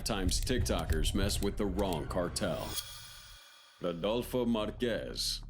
Times TikTokers mess with the wrong cartel. Rodolfo Marquez.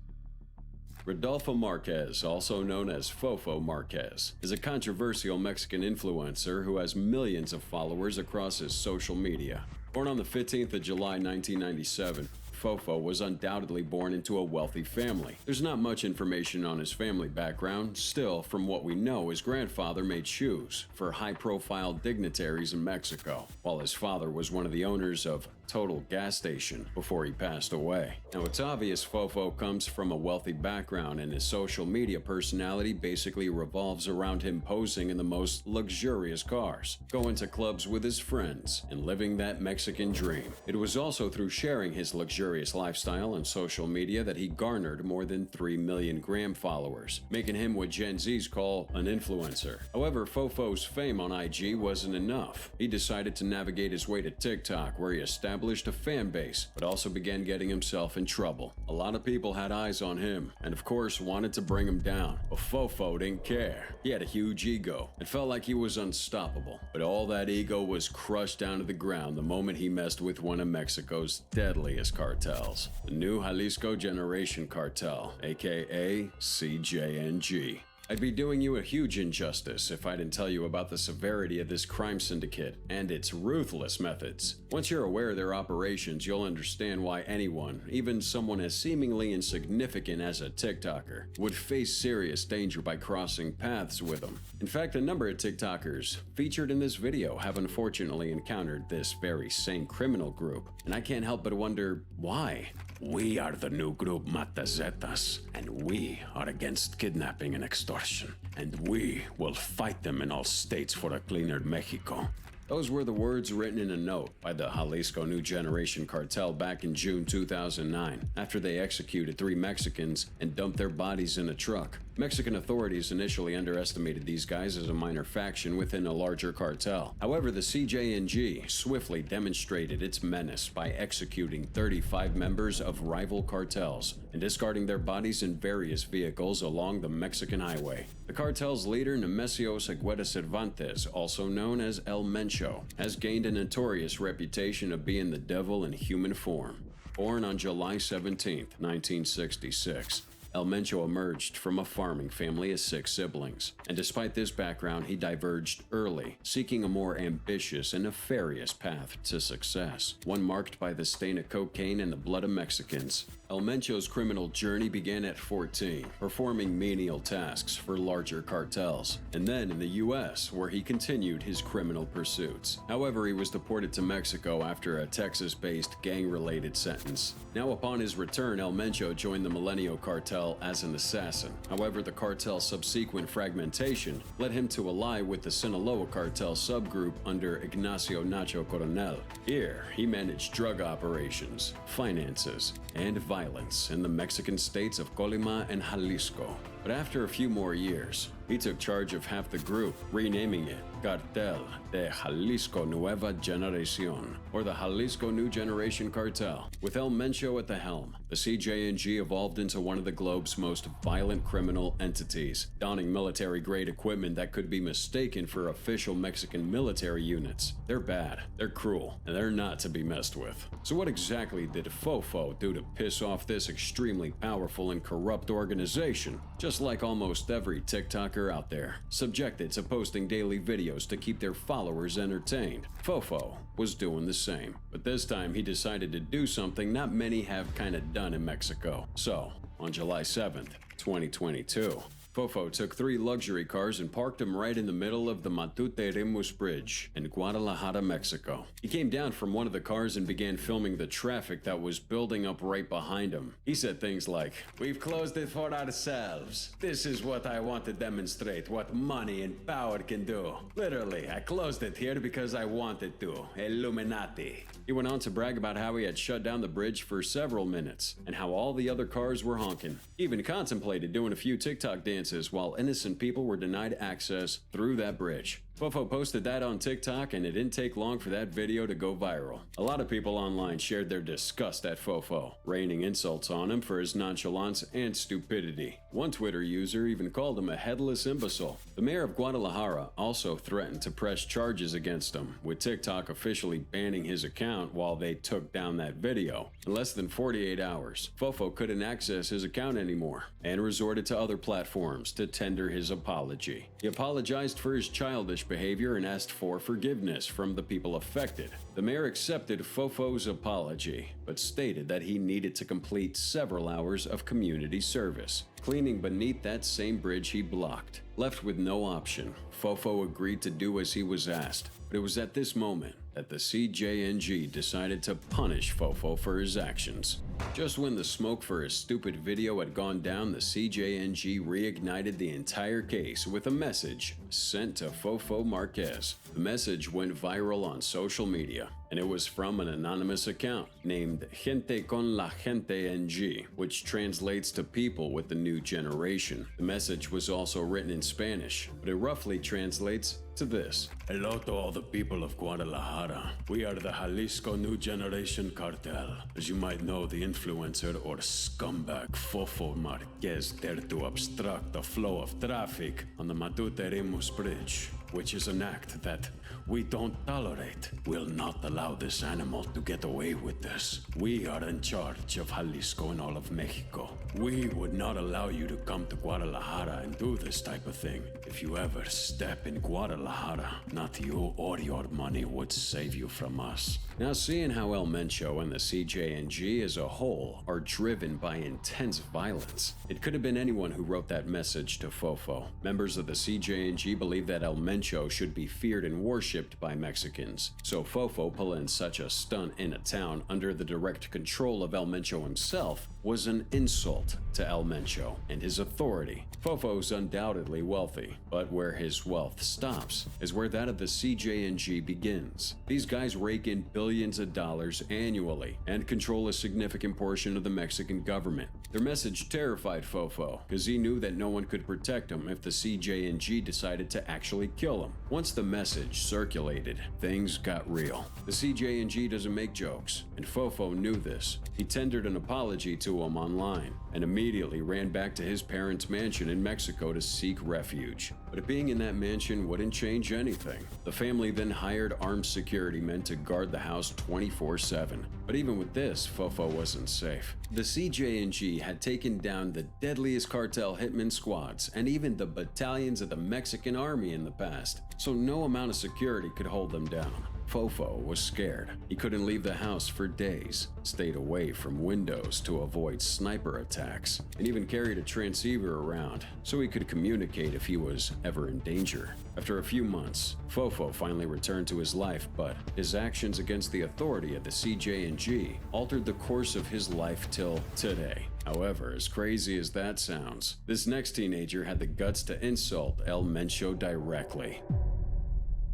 Rodolfo Marquez, also known as Fofo Marquez, is a controversial Mexican influencer who has millions of followers across his social media. Born on the 15th of July 1997, Fofo was undoubtedly born into a wealthy family. There's not much information on his family background. Still, from what we know, his grandfather made shoes for high-profile dignitaries in Mexico, while his father was one of the owners of Total gas station before he passed away. Now, it's obvious Fofo comes from a wealthy background, and his social media personality basically revolves around him posing in the most luxurious cars, going to clubs with his friends, and living that Mexican dream. It was also through sharing his luxurious lifestyle on social media that he garnered more than 3 million gram followers, making him what Gen Zs call an influencer. However, Fofo's fame on IG wasn't enough. He decided to navigate his way to TikTok, where he established a fan base, but also began getting himself in trouble. A lot of people had eyes on him, and of course wanted to bring him down, but Fofo didn't care. He had a huge ego and felt like he was unstoppable, but all that ego was crushed down to the ground the moment he messed with one of Mexico's deadliest cartels, the new Jalisco Generation Cartel, aka CJNG. I'd be doing you a huge injustice if I didn't tell you about the severity of this crime syndicate and its ruthless methods. Once you're aware of their operations, you'll understand why anyone, even someone as seemingly insignificant as a TikToker, would face serious danger by crossing paths with them. In fact, a number of TikTokers featured in this video have unfortunately encountered this very same criminal group, and I can't help but wonder why. We are the new group Matazetas, and we are against kidnapping and extortion, and we will fight them in all states for a cleaner Mexico. Those were the words written in a note by the Jalisco New Generation Cartel back in June 2009, after they executed 3 Mexicans and dumped their bodies in a truck. Mexican authorities initially underestimated these guys as a minor faction within a larger cartel. However, the CJNG swiftly demonstrated its menace by executing 35 members of rival cartels and discarding their bodies in various vehicles along the Mexican highway. The cartel's leader, Nemesio Segueda Cervantes, also known as El Mencho, has gained a notorious reputation of being the devil in human form. Born on July 17, 1966, El Mencho emerged from a farming family of 6 siblings, and despite this background, he diverged early, seeking a more ambitious and nefarious path to success, one marked by the stain of cocaine and the blood of Mexicans. El Mencho's criminal journey began at 14, performing menial tasks for larger cartels, and then in the US, where he continued his criminal pursuits. However, he was deported to Mexico after a Texas-based gang-related sentence. Now, upon his return, El Mencho joined the Milenio Cartel as an assassin. However, the cartel's subsequent fragmentation led him to ally with the Sinaloa cartel subgroup under Ignacio Nacho Coronel. Here, he managed drug operations, finances, and violence in the Mexican states of Colima and Jalisco. But after a few more years, he took charge of half the group, renaming it Cartel de Jalisco Nueva Generación, or the Jalisco New Generation Cartel. With El Mencho at the helm, the CJNG evolved into one of the globe's most violent criminal entities, donning military-grade equipment that could be mistaken for official Mexican military units. They're bad, they're cruel, and they're not to be messed with. So what exactly did Fofo do to piss off this extremely powerful and corrupt organization? Just like almost every TikToker out there, subjected to posting daily videos to keep their followers entertained, Fofo was doing the same. But this time he decided to do something not many have kinda done in Mexico. So, on July 7th, 2022, Fofo took 3 luxury cars and parked them right in the middle of the Matute Remus Bridge in Guadalajara, Mexico. He came down from one of the cars and began filming the traffic that was building up right behind him. He said things like, "We've closed it for ourselves. This is what I want to demonstrate what money and power can do. Literally, I closed it here because I wanted to. Illuminati." He went on to brag about how he had shut down the bridge for several minutes and how all the other cars were honking. He even contemplated doing a few TikTok dances while innocent people were denied access through that bridge. Fofo posted that on TikTok, and it didn't take long for that video to go viral. A lot of people online shared their disgust at Fofo, raining insults on him for his nonchalance and stupidity. One Twitter user even called him a headless imbecile. The mayor of Guadalajara also threatened to press charges against him, with TikTok officially banning his account while they took down that video. In less than 48 hours, Fofo couldn't access his account anymore and resorted to other platforms to tender his apology. He apologized for his childish behavior and asked for forgiveness from the people affected. The mayor accepted Fofo's apology, but stated that he needed to complete several hours of community service, cleaning beneath that same bridge he blocked. Left with no option, Fofo agreed to do as he was asked, but it was at this moment that the CJNG decided to punish Fofo for his actions. Just when the smoke for his stupid video had gone down, the CJNG reignited the entire case with a message sent to Fofo Marquez. The message went viral on social media, and it was from an anonymous account named Gente con la Gente NG, which translates to people with the new generation. The message was also written in Spanish, but it roughly translates to this. Hello to all the people of Guadalajara. We are the Jalisco New Generation Cartel. As you might know, the influencer or scumbag Fofo Marquez dared to obstruct the flow of traffic on the Matute-Rimus Bridge, which is an act that we don't tolerate. We'll not allow this animal to get away with this. We are in charge of Jalisco and all of Mexico. We would not allow you to come to Guadalajara and do this type of thing. If you ever step in Guadalajara, not you or your money would save you from us. Now, seeing how El Mencho and the CJNG as a whole are driven by intense violence, it could have been anyone who wrote that message to Fofo. Members of the CJNG believe that El Mencho should be feared and worshipped by Mexicans, so Fofo pulling such a stunt in a town under the direct control of El Mencho himself was an insult to El Mencho and his authority. Fofo's undoubtedly wealthy, but where his wealth stops is where that of the CJNG begins. These guys rake in billions of dollars annually and control a significant portion of the Mexican government. Their message terrified Fofo, because he knew that no one could protect him if the CJNG decided to actually kill him. Once the message circulated, things got real. The CJNG doesn't make jokes, and Fofo knew this. He tendered an apology to him online and immediately ran back to his parents' mansion in Mexico to seek refuge. But being in that mansion wouldn't change anything. The family then hired armed security men to guard the house 24/7. But even with this, Fofo wasn't safe. The CJNG had taken down the deadliest cartel hitman squads and even the battalions of the Mexican army in the past, so no amount of security could hold them down. Fofo was scared. He couldn't leave the house for days, stayed away from windows to avoid sniper attacks, and even carried a transceiver around so he could communicate if he was ever in danger. After a few months, Fofo finally returned to his life, but his actions against the authority of the CJNG altered the course of his life till today. However, as crazy as that sounds, this next teenager had the guts to insult El Mencho directly.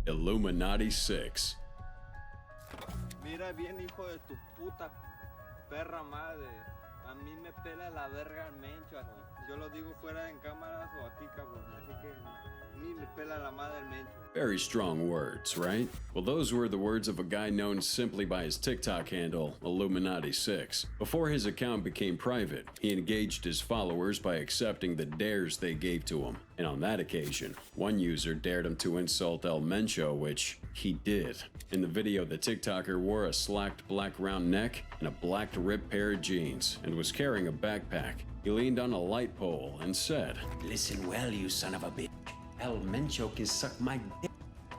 Illuminati 6. Mira bien, hijo de tu puta perra madre. A mí me pela la verga el Mencho aquí. Yo lo digo fuera en cámaras o aquí, cabrón. Así que ni me pela la madre el Mencho. Very strong words, right? Well, those were the words of a guy known simply by his TikTok handle, Illuminati 6. Before his account became private, he engaged his followers by accepting the dares they gave to him. And on that occasion, one user dared him to insult El Mencho, which he did. In the video, the TikToker wore a slacked black round neck and a black ripped pair of jeans and was carrying a backpack. He leaned on a light pole and said, "Listen well, you son of a bitch. El Mencho can suck my dick."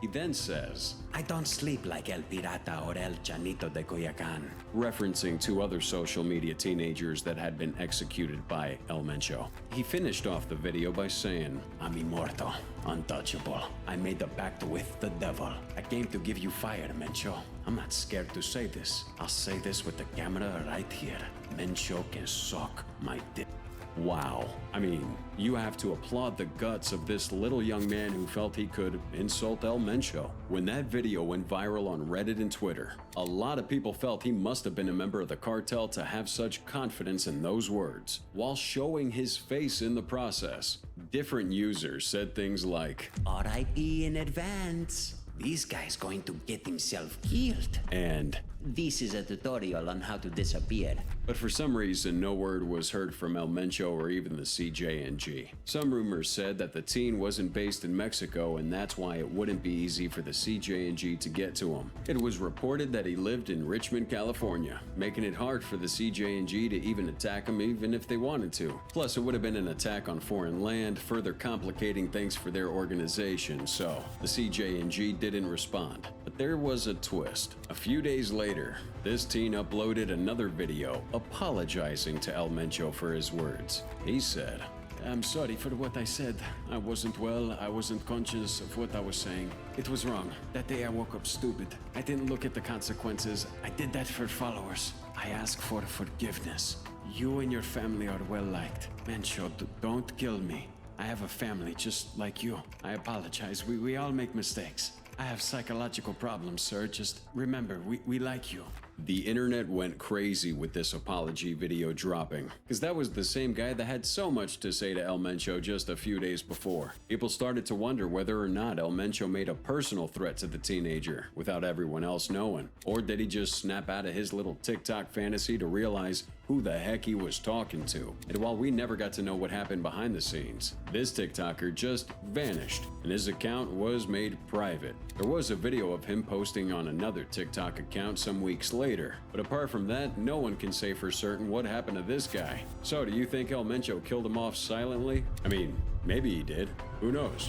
He then says, "I don't sleep like El Pirata or El Chanito de Coyacan," referencing two other social media teenagers that had been executed by El Mencho. He finished off the video by saying, "I'm immortal, untouchable. I made a pact with the devil. I came to give you fire, Mencho. I'm not scared to say this. I'll say this with the camera right here. Mencho can suck my dick." Wow. I mean, you have to applaud the guts of this little young man who felt he could insult El Mencho. When that video went viral on Reddit and Twitter, a lot of people felt he must have been a member of the cartel to have such confidence in those words, while showing his face in the process. Different users said things like, "RIP in advance. This guy's going to get himself killed." And "This is a tutorial on how to disappear." but for some reason, no word was heard from El Mencho or even the CJNG. Some rumors said that the teen wasn't based in Mexico, and that's why it wouldn't be easy for the CJNG to get to him. It was reported that he lived in Richmond, California, making it hard for the CJNG to even attack him even if they wanted to. Plus, it would have been an attack on foreign land, further complicating things for their organization, so the CJNG didn't respond. But there was a twist. A few days later, this teen uploaded another video apologizing to El Mencho for his words. He said, "I'm sorry for what I said. I wasn't well. I wasn't conscious of what I was saying. It was wrong. That day I woke up stupid. I didn't look at the consequences. I did that for followers. I ask for forgiveness. You and your family are well liked. Mencho, don't kill me. I have a family just like you. I apologize. We all make mistakes. I have psychological problems, sir. Just remember, we like you." The internet went crazy with this apology video dropping, because that was the same guy that had so much to say to El Mencho just a few days before. People started to wonder whether or not El Mencho made a personal threat to the teenager without everyone else knowing, or did he just snap out of his little TikTok fantasy to realize who the heck he was talking to. And while we never got to know what happened behind the scenes, this TikToker just vanished, and his account was made private. There was a video of him posting on another TikTok account some weeks later, but apart from that, no one can say for certain what happened to this guy. So do you think El Mencho killed him off silently? I mean, maybe he did. Who knows?